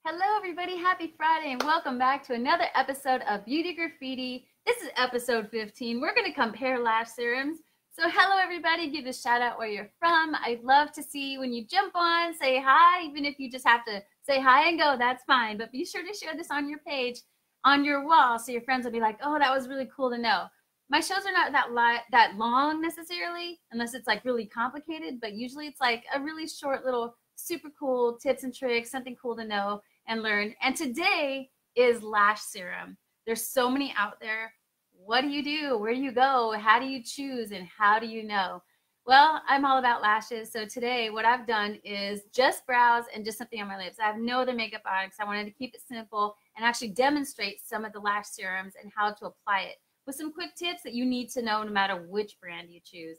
Hello everybody, happy Friday and welcome back to another episode of Beauty Graffiti. This is episode 15. We're going to compare lash serums. So hello everybody, give a shout out where you're from. I'd love to see when you jump on, say hi, even if you just have to say hi and go, that's fine. But be sure to share this on your page, on your wall, so your friends will be like, oh, that was really cool to know. My shows are not that long necessarily, unless it's like really complicated, but usually it's like a really short little super cool tips and tricks, something cool to know and learn. And today is lash serum. There's so many out there. What do you do? Where do you go? How do you choose? And how do you know? Well, I'm all about lashes. So today what I've done is just brows and just something on my lips. I have no other makeup on because I wanted to keep it simple and actually demonstrate some of the lash serums and how to apply it with some quick tips that you need to know no matter which brand you choose.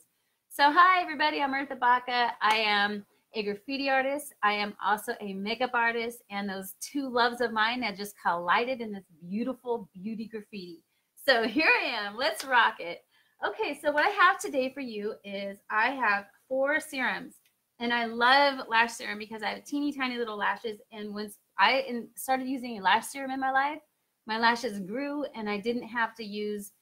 So hi everybody, I'm Eartha Baca. I am a graffiti artist. I am also a makeup artist, and those two loves of mine have just collided in this beautiful beauty graffiti. So here I am, let's rock it. Okay, so what I have today for you is I have 4 serums, and I love lash serum because I have teeny tiny little lashes, and once I started using a lash serum in my life, my lashes grew and I didn't have to use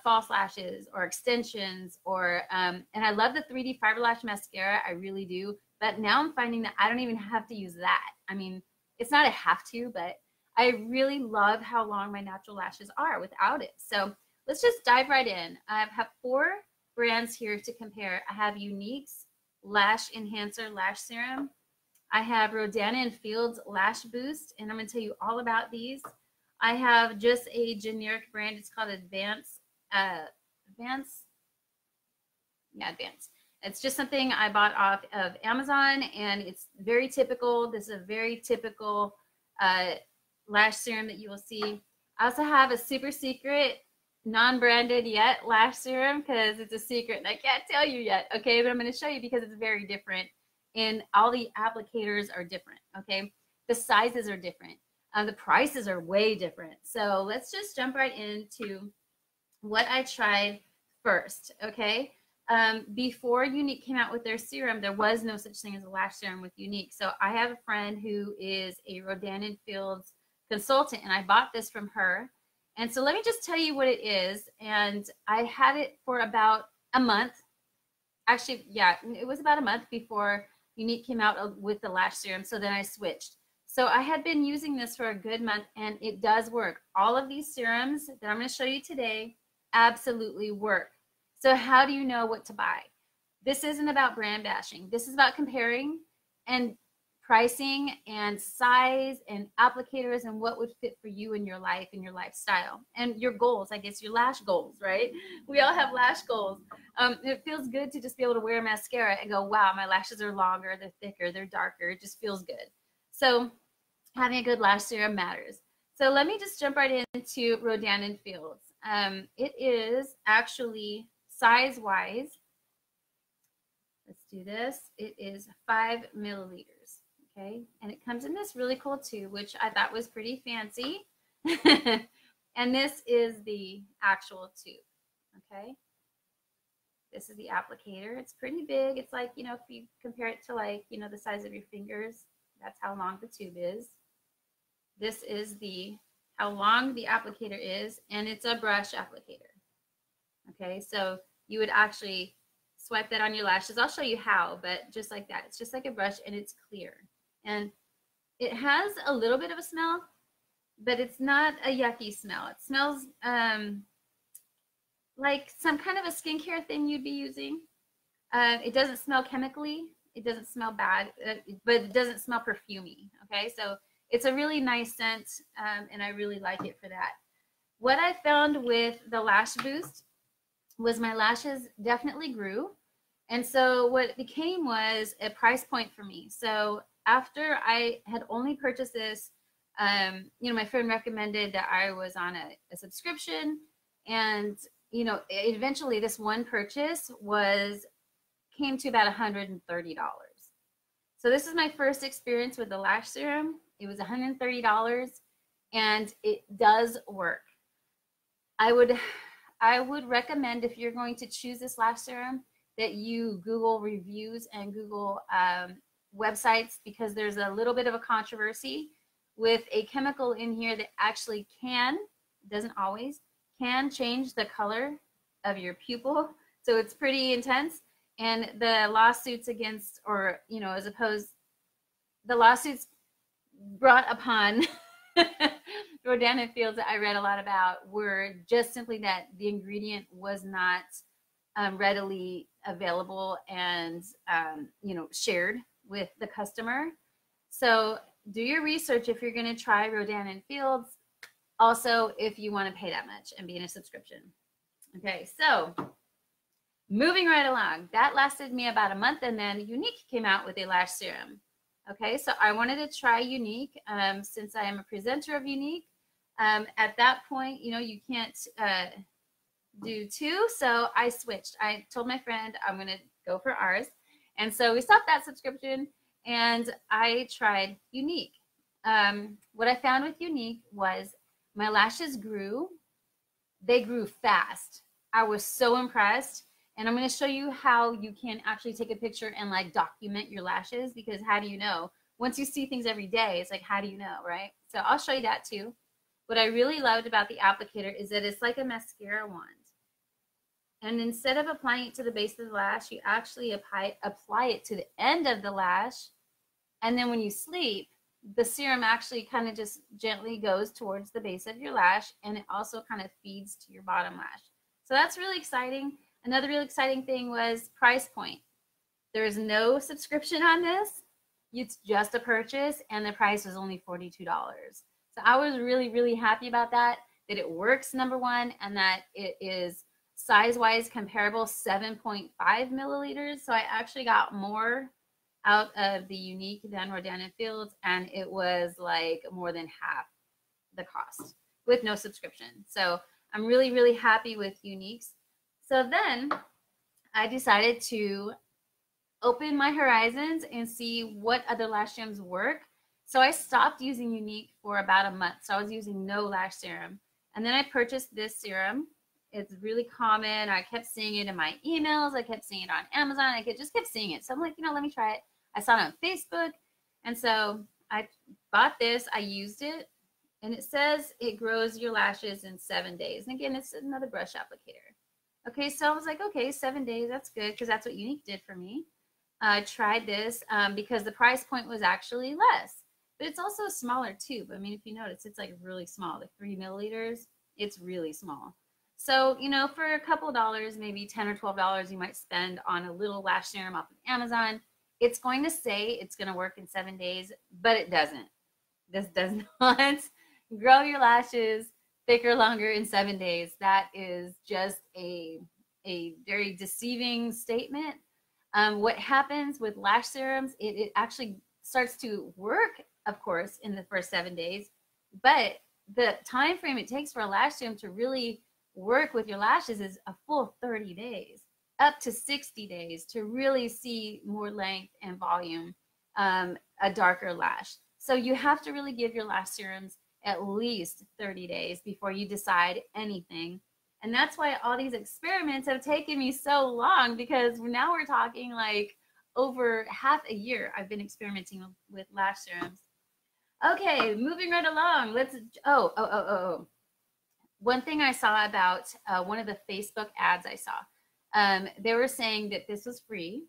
false lashes or extensions or and I love the 3D fiber lash mascara, I really do. But now I'm finding that I don't even have to use that. I mean, it's not a have to, but I really love how long my natural lashes are without it. So let's just dive right in. I have 4 brands here to compare. I have Younique's Lash Enhancer Lash Serum. I have Rodan & Fields Lash Boost, and I'm going to tell you all about these. I have just a generic brand. It's called Advance. It's just something I bought off of Amazon, and it's very typical. This is a very typical lash serum that you will see. I also have a super secret, non-branded yet lash serum because it's a secret and I can't tell you yet, okay? But I'm going to show you because it's very different, and all the applicators are different, okay? The sizes are different. The prices are way different. So let's just jump right into what I tried first, okay? Before Younique came out with their serum, there was no such thing as a lash serum with Younique. So I have a friend who is a Rodan & Fields consultant, and I bought this from her. And so let me just tell you what it is. And I had it for about a month. Actually, yeah, it was about a month before Younique came out with the lash serum. So then I switched. So I had been using this for a good month, and it does work. All of these serums that I'm going to show you today absolutely work. So how do you know what to buy? This isn't about brand bashing. This is about comparing and pricing and size and applicators and what would fit for you in your life and your lifestyle and your goals. I guess your lash goals, right? We all have lash goals. It feels good to just be able to wear mascara and go, wow, my lashes are longer, they're thicker, they're darker. It just feels good. So having a good lash serum matters. So let me just jump right into Rodan & Fields. It is actually size-wise, let's do this. It is 5 milliliters, okay? And it comes in this really cool tube, which I thought was pretty fancy. And this is the actual tube, okay? This is the applicator. It's pretty big. It's like, you know, if you compare it to like, you know, the size of your fingers, that's how long the tube is. This is how long the applicator is, and it's a brush applicator. Okay, so you would actually swipe that on your lashes. I'll show you how, but just like that. It's just like a brush, and it's clear. And it has a little bit of a smell, but it's not a yucky smell. It smells like some kind of a skincare thing you'd be using. It doesn't smell chemically. It doesn't smell bad, but it doesn't smell perfumey. Okay, so it's a really nice scent, and I really like it for that. What I found with the Lash Boost was my lashes definitely grew. And so what it became was a price point for me. So after I had only purchased this, you know, my friend recommended that I was on a subscription, and, you know, eventually this one purchase came to about $130. So this is my first experience with the lash serum. It was $130, and it does work. I would recommend, if you're going to choose this lash serum, that you Google reviews and Google websites, because there's a little bit of a controversy with a chemical in here that actually doesn't always, can change the color of your pupil. So it's pretty intense. And the lawsuits against, or, you know, as opposed, the lawsuits brought upon Rodan and Fields that I read a lot about were just simply that the ingredient was not readily available and, you know, shared with the customer. So do your research if you're going to try Rodan and Fields. Also, if you want to pay that much and be in a subscription. Okay, so moving right along, that lasted me about a month, and then Younique came out with a lash serum. Okay, so I wanted to try Younique since I am a presenter of Younique. At that point, you know, you can't do two, so I switched. I told my friend I'm going to go for ours, and so we stopped that subscription, and I tried Younique. What I found with Younique was my lashes grew. They grew fast. I was so impressed. And I'm going to show you how you can actually take a picture and like document your lashes, because how do you know? Once you see things every day, it's like, how do you know, right? So I'll show you that too. What I really loved about the applicator is that it's like a mascara wand. And instead of applying it to the base of the lash, you actually apply it to the end of the lash. And then when you sleep, the serum actually kind of just gently goes towards the base of your lash, and it also kind of feeds to your bottom lash. So that's really exciting. Another really exciting thing was price point. There is no subscription on this. It's just a purchase, and the price was only $42. So I was really, really happy about that it works, number one, and that it is size-wise comparable, 7.5 milliliters. So I actually got more out of the Younique than Rodan and Fields, and it was like more than half the cost with no subscription. So I'm really, really happy with Younique's. So then I decided to open my horizons and see what other lash serums work. So I stopped using Younique for about a month. So I was using no lash serum. And then I purchased this serum. It's really common. I kept seeing it in my emails. I kept seeing it on Amazon. I just kept seeing it. So I'm like, you know, let me try it. I saw it on Facebook. And so I bought this. I used it. And it says it grows your lashes in 7 days. And again, it's another brush applicator. Okay, so I was like, okay, 7 days. That's good, because that's what Younique did for me. I tried this because the price point was actually less. But it's also a smaller tube. I mean, if you notice, it's like really small, like 3 milliliters. It's really small. So, you know, for a couple of dollars, maybe $10 or $12 you might spend on a little lash serum off of Amazon, it's going to say it's going to work in 7 days, but it doesn't. This does not grow your lashes thicker, longer in 7 days. That is just a very deceiving statement. What happens with lash serums, it actually starts to work, of course, in the first 7 days, but the time frame it takes for a lash serum to really work with your lashes is a full 30 days, up to 60 days to really see more length and volume, a darker lash. So you have to really give your lash serums at least 30 days before you decide anything. And that's why all these experiments have taken me so long, because now we're talking like over half a year I've been experimenting with lash serums. Okay, moving right along. Let's, one thing I saw about one of the Facebook ads I saw, they were saying that this was free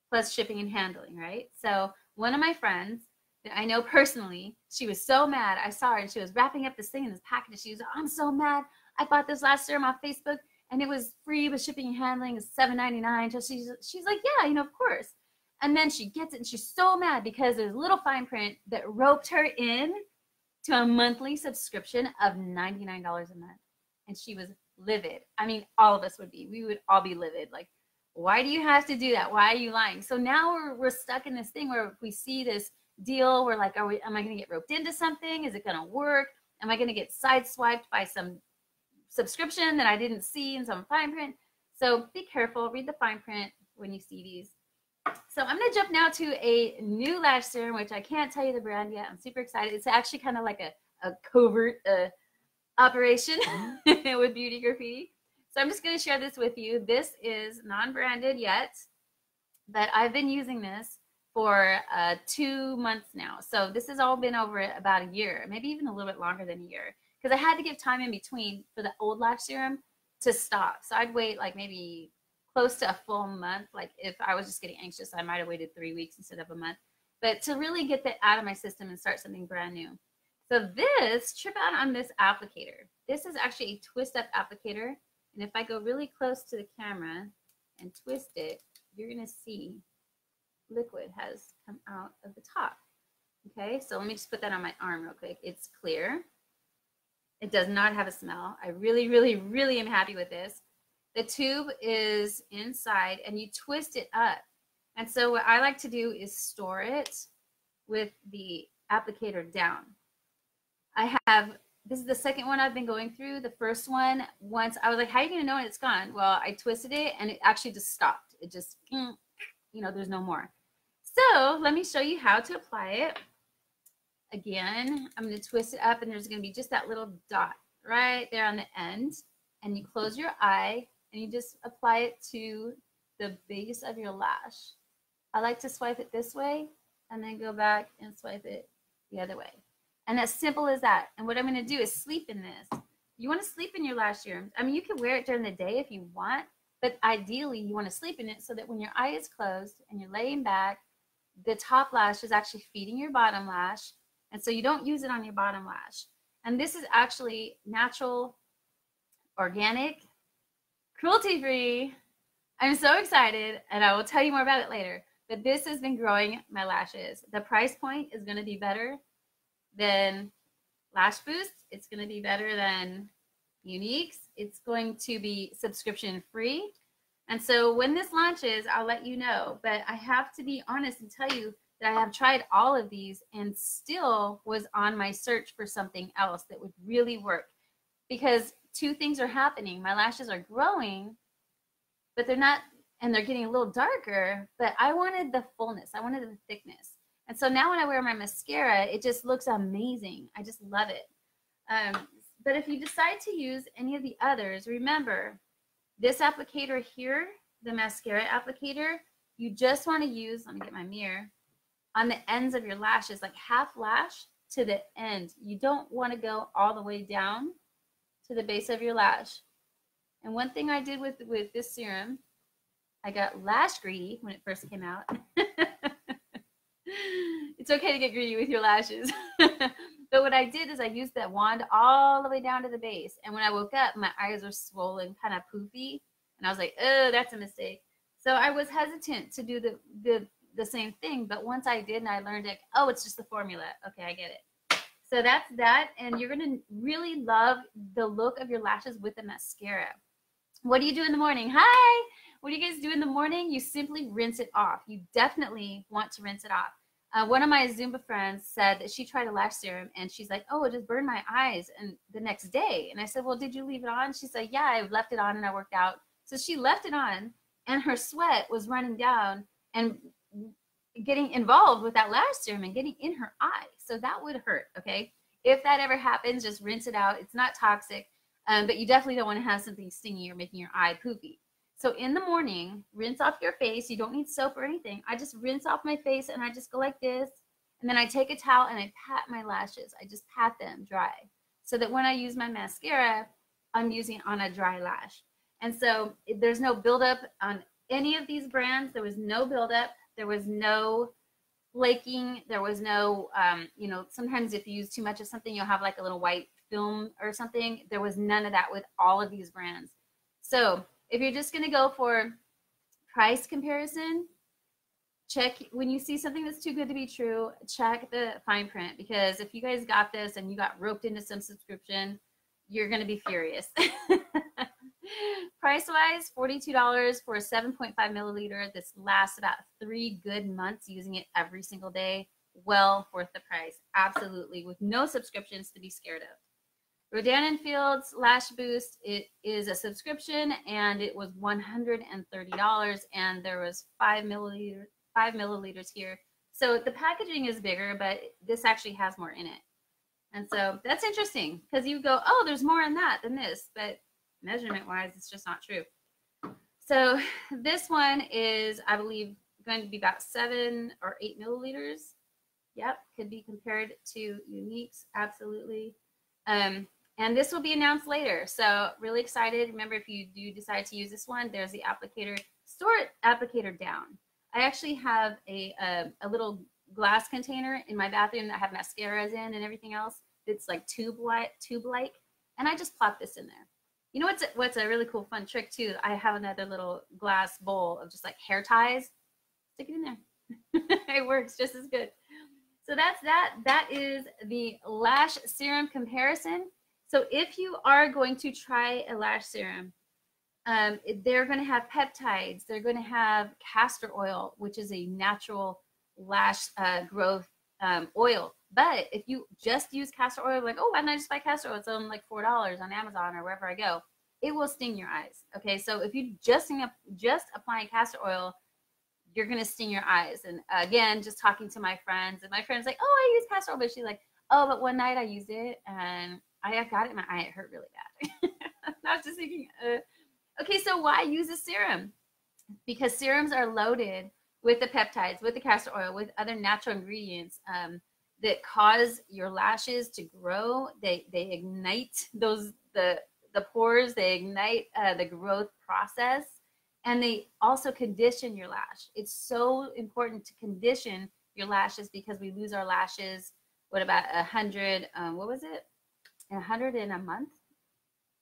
plus shipping and handling, right? So one of my friends that I know personally, she was so mad. I saw her and she was wrapping up this thing in this package. She was like, I'm so mad. I bought this lash serum off Facebook and it was free with shipping and handling. It's $7.99. So she's like, yeah, you know, of course. And then she gets it and she's so mad because there's a little fine print that roped her in to a monthly subscription of $99 a month. And she was livid. I mean, all of us would be. We would all be livid. Like, why do you have to do that? Why are you lying? So now we're stuck in this thing where if we see this deal, we're like, am I going to get roped into something? Is it going to work? Am I going to get sideswiped by some subscription that I didn't see in some fine print? So be careful. Read the fine print when you see these. So I'm going to jump now to a new lash serum, which I can't tell you the brand yet. I'm super excited. It's actually kind of like a covert operation with Beauty Graffiti. So I'm just going to share this with you. This is non-branded yet, but I've been using this for 2 months now. So this has all been over about a year, maybe even a little bit longer than a year, because I had to give time in between for the old Lash Serum to stop. So I'd wait like maybe close to a full month. Like if I was just getting anxious, I might have waited 3 weeks instead of a month. But to really get that out of my system and start something brand new. So this, trip out on this applicator. This is actually a twist up applicator. And if I go really close to the camera and twist it, you're gonna see liquid has come out of the top. Okay, so let me just put that on my arm real quick. It's clear. It does not have a smell. I really, really, really am happy with this. The tube is inside and you twist it up. And so what I like to do is store it with the applicator down. This is the second one I've been going through. The first one, once I was like, how are you gonna know when it's gone? Well, I twisted it and it actually just stopped. It just, there's no more. So let me show you how to apply it. Again, I'm going to twist it up and there's going to be just that little dot right there on the end. And you close your eye and you just apply it to the base of your lash. I like to swipe it this way and then go back and swipe it the other way. And as simple as that. And what I'm going to do is sleep in this. You want to sleep in your Lash Serums. I mean, you can wear it during the day if you want, but ideally you want to sleep in it so that when your eye is closed and you're laying back, the top lash is actually feeding your bottom lash. And so you don't use it on your bottom lash. And this is actually natural, organic, cruelty-free. I'm so excited, and I will tell you more about it later. But this has been growing my lashes. The price point is going to be better than Lash Boost. It's going to be better than Younique's. It's going to be subscription free. And so when this launches, I'll let you know. But I have to be honest and tell you that I have tried all of these and still was on my search for something else that would really work. Because two things are happening. My lashes are growing, but they're not, and they're getting a little darker, but I wanted the fullness. I wanted the thickness. And so now when I wear my mascara, it just looks amazing. I just love it. But if you decide to use any of the others, remember this applicator here, the mascara applicator, you just want to use, let me get my mirror, on the ends of your lashes, like half lash to the end. You don't want to go all the way down to the base of your lash. And one thing I did with this serum, I got lash greedy when it first came out. It's okay to get greedy with your lashes. But what I did is I used that wand all the way down to the base. And when I woke up, my eyes were swollen, kind of poofy. And I was like, oh, that's a mistake. So I was hesitant to do the same thing. But once I did and I learned it, oh, it's just the formula. Okay, I get it. So that's that. And you're going to really love the look of your lashes with the mascara. What do you do in the morning? Hi! What do you guys do in the morning? You simply rinse it off. You definitely want to rinse it off. One of my Zumba friends said that she tried a lash serum and she's like, oh, it just burned my eyes and the next day. And I said, well, did you leave it on? She said, yeah, I left it on and I worked out. So she left it on and her sweat was running down and getting involved with that lash serum and getting in her eye. So that would hurt, okay? If that ever happens, just rinse it out. It's not toxic, but you definitely don't want to have something stingy or making your eye poopy. So in the morning, rinse off your face. You don't need soap or anything. I just rinse off my face and I just go like this. And then I take a towel and I pat my lashes. I just pat them dry so that when I use my mascara, I'm using it on a dry lash. And so there's no buildup on any of these brands. There was no buildup. There was no flaking. There was no, sometimes if you use too much of something, you'll have like a little white film or something. There was none of that with all of these brands. So if you're just going to go for price comparison, check when you see something that's too good to be true, check the fine print, because if you guys got this and you got roped into some subscription, you're going to be furious. Price-wise, $42 for a 7.5 milliliter. This lasts about 3 good months using it every single day. Well worth the price. Absolutely. With no subscriptions to be scared of. Rodan & Fields Lash Boost, it is a subscription and it was $130 and there was 5 milliliters here. So the packaging is bigger, but this actually has more in it. And so that's interesting because you go, oh, there's more in that than this, but measurement wise, it's just not true. So this one is, I believe, going to be about 7 or 8 milliliters. Yep, could be compared to Younique's, absolutely. And this will be announced later. So really excited. Remember, if you do decide to use this one, there's the applicator. Store applicator down. I actually have a little glass container in my bathroom that I have mascaras in and everything else. It's like tube-like, and I just plop this in there. You know what's a really cool fun trick too? I have another little glass bowl of just like hair ties. Stick it in there. It works just as good. So that's that. That is the Lash Serum comparison. So if you are going to try a lash serum, they're going to have peptides. They're going to have castor oil, which is a natural lash growth oil. But if you just use castor oil, like, oh, why don't I just buy castor oil? It's only like $4 on Amazon or wherever I go. It will sting your eyes. Okay, so if you just applying castor oil, you're gonna sting your eyes. And again, just talking to my friends, and my friend's like, oh, I use castor oil, but she's like, oh, but one night I used it and I got it in my eye. It hurt really bad. I was just thinking, okay, so why use a serum? Because serums are loaded with the peptides, with the castor oil, with other natural ingredients that cause your lashes to grow. They ignite the pores. They ignite the growth process, and they also condition your lash. It's so important to condition your lashes because we lose our lashes. What about 100? What was it? 100 in a month?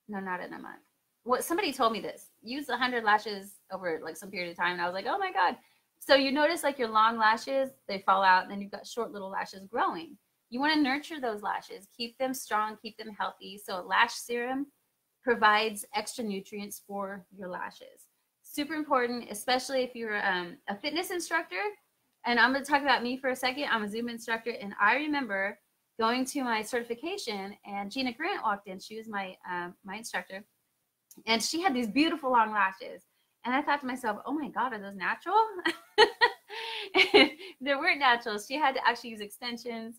No, not in a month. What, somebody told me this. Use 100 lashes over like some period of time, and I was like, oh my god. So you notice like your long lashes, they fall out, and then you've got short little lashes growing. You want to nurture those lashes, keep them strong, keep them healthy. So a lash serum provides extra nutrients for your lashes. Super important, especially if you're a fitness instructor. And I'm going to talk about me for a second. I'm a Zoom instructor, and I remember going to my certification, and Gina Grant walked in. She was my my instructor, and she had these beautiful long lashes. And I thought to myself, oh my God, are those natural? They weren't natural. She had to actually use extensions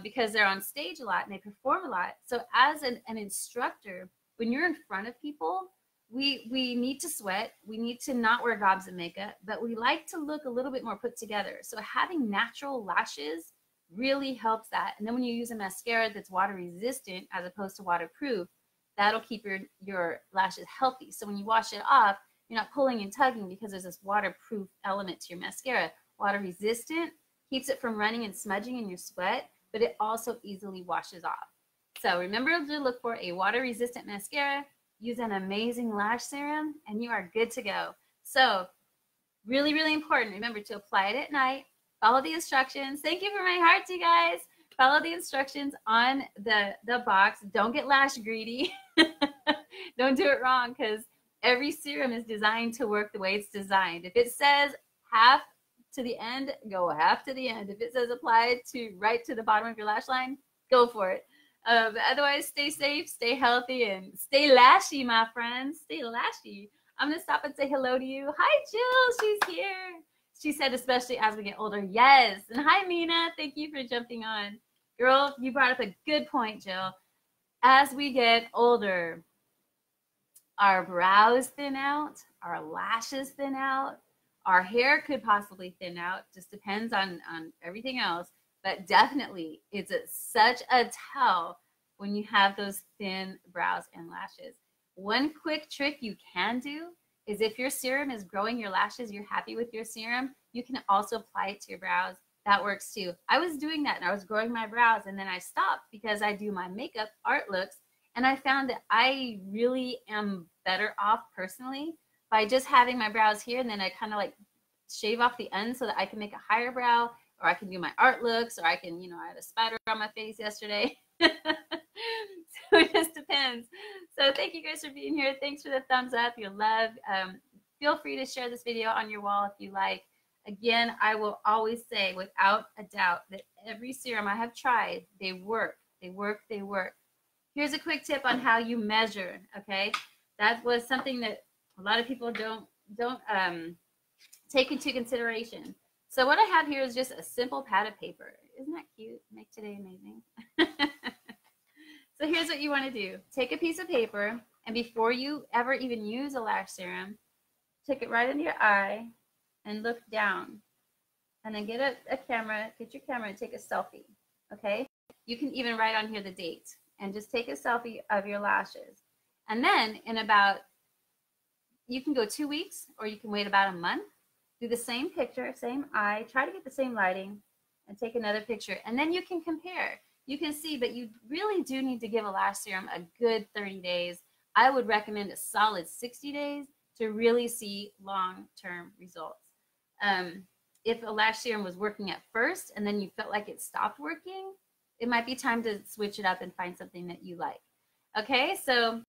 because they're on stage a lot and they perform a lot. So as an instructor, when you're in front of people, we need to sweat. We need to not wear gobs of makeup, but we like to look a little bit more put together. So having natural lashes really helps that. And then when you use a mascara that's water resistant as opposed to waterproof, that'll keep your lashes healthy. So when you wash it off, you're not pulling and tugging because there's this waterproof element to your mascara. Water resistant keeps it from running and smudging in your sweat, but it also easily washes off. So remember to look for a water resistant mascara, use an amazing lash serum, and you are good to go. So really, really important. Remember to apply it at night. Follow the instructions. Thank you for my hearts, you guys. Follow the instructions on the box. Don't get lash greedy. Don't do it wrong, because every serum is designed to work the way it's designed. If it says half to the end, go half to the end. If it says apply to right to the bottom of your lash line, go for it. But otherwise, stay safe, stay healthy, and stay lashy, my friends. Stay lashy. I'm going to stop and say hello to you. Hi, Jill. She's here. She said, especially as we get older. Yes. And hi, Mina. Thank you for jumping on. Girl, you brought up a good point, Jill. As we get older, our brows thin out, our lashes thin out, our hair could possibly thin out. Just depends on everything else. But definitely, it's such a tell when you have those thin brows and lashes. One quick trick you can do is if your serum is growing your lashes, you're happy with your serum, you can also apply it to your brows. That works too. I was doing that and I was growing my brows, and then I stopped because I do my makeup art looks, and I found that I really am better off personally by just having my brows here, and then I kind of like shave off the ends so that I can make a higher brow, or I can do my art looks, or I can, you know, I had a spider on my face yesterday. So it just depends. So thank you guys for being here. Thanks for the thumbs up, your love. Feel free to share this video on your wall if you like. Again, I will always say without a doubt that every serum I have tried, they work. They work, they work. Here's a quick tip on how you measure, okay? That was something that a lot of people don't take into consideration. So what I have here is just a simple pad of paper. Isn't that cute? Make today amazing. So here's what you want to do. Take a piece of paper, and before you ever even use a lash serum, take it right into your eye, and look down. And then get a camera, get your camera and take a selfie, okay? You can even write on here the date and just take a selfie of your lashes. And then in about, you can go 2 weeks or you can wait about a month. Do the same picture, same eye, try to get the same lighting and take another picture. And then you can compare. You can see, but you really do need to give a lash serum a good 30 days. I would recommend a solid 60 days to really see long-term results. If a lash serum was working at first and then you felt like it stopped working, it might be time to switch it up and find something that you like. Okay, so